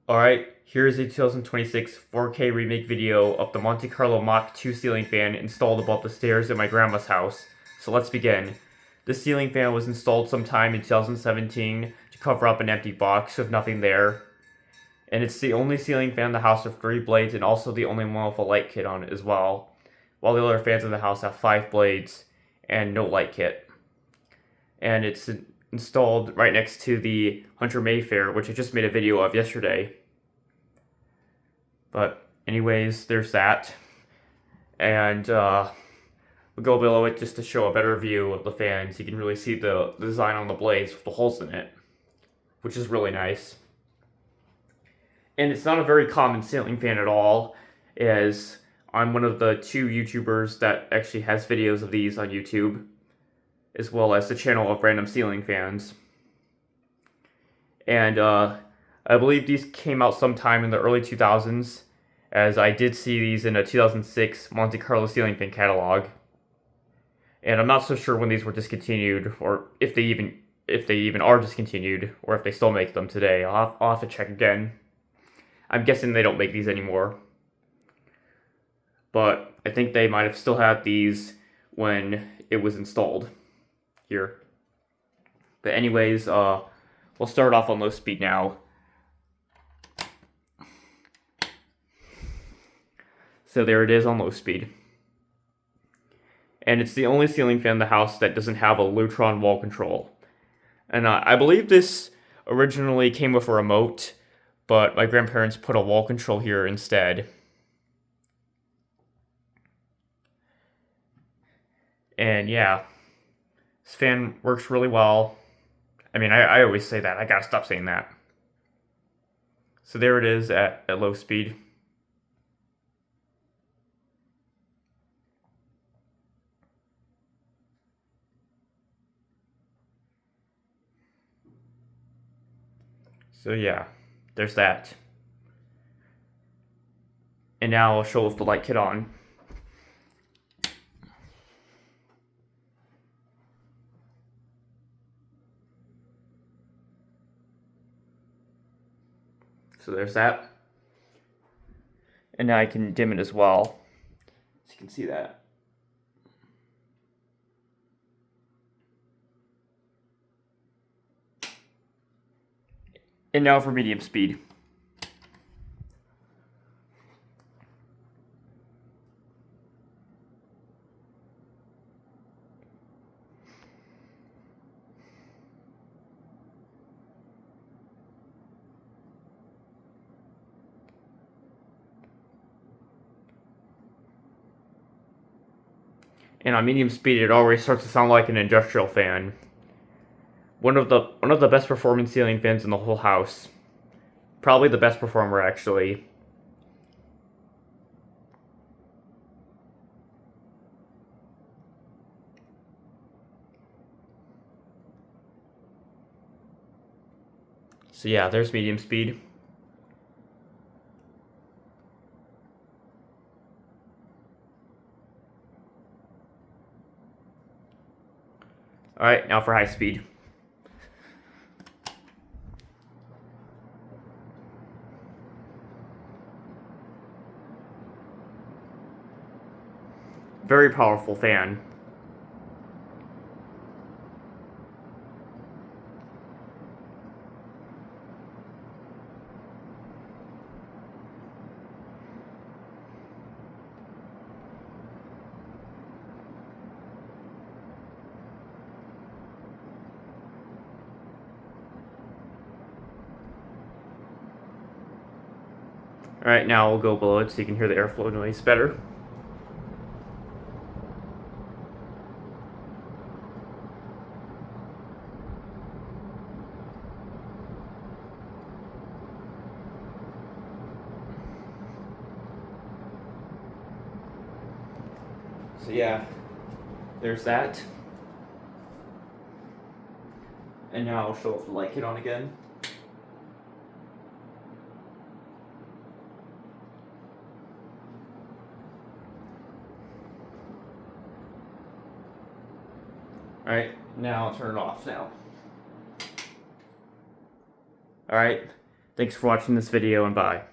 Alright, here's a 2026 4K remake video of the Monte Carlo Mach 2 ceiling fan installed above the stairs at my grandma's house. So let's begin. This ceiling fan was installed sometime in 2017 to cover up an empty box with nothing there. And it's the only ceiling fan in the house with 3 blades and also the only one with a light kit on it as well. While the other fans in the house have 5 blades and no light kit. And it's installed right next to the Hunter Mayfair, which I just made a video of yesterday. But anyways, there's that. And we'll go below it just to show a better view of the fans. You can really see the design on the blades with the holes in it, which is really nice. And it's not a very common ceiling fan at all, as I'm one of the 2 YouTubers that actually has videos of these on YouTube, as well as the channel of random ceiling fans. And I believe these came out sometime in the early 2000s, as I did see these in a 2006 Monte Carlo ceiling fan catalog. And I'm not so sure when these were discontinued, or if they even are discontinued, or if they still make them today. I'll have to check again. I'm guessing they don't make these anymore. But I think they might have still had these when it was installed here. But anyways, we'll start off on low speed now. So there it is on low speed. And it's the only ceiling fan in the house that doesn't have a Lutron wall control. And I believe this originally came with a remote, but my grandparents put a wall control here instead. And yeah, this fan works really well. I mean, I always say that. I gotta stop saying that. So there it is at low speed. So yeah, there's that. And now I'll show with the light kit on. So there's that. And now I can dim it as well. So you can see that. And now for medium speed. And on medium speed, it already starts to sound like an industrial fan. One of the best performing ceiling fans in the whole house. Probably the best performer, actually. So yeah, there's medium speed. Alright, now for high speed. Very powerful fan. Alright, now we'll go below it so you can hear the airflow noise better. So yeah, there's that. And now I'll show off the light kit on again. Alright, now I'll turn it off now. Alright, Thanks for watching this video and bye.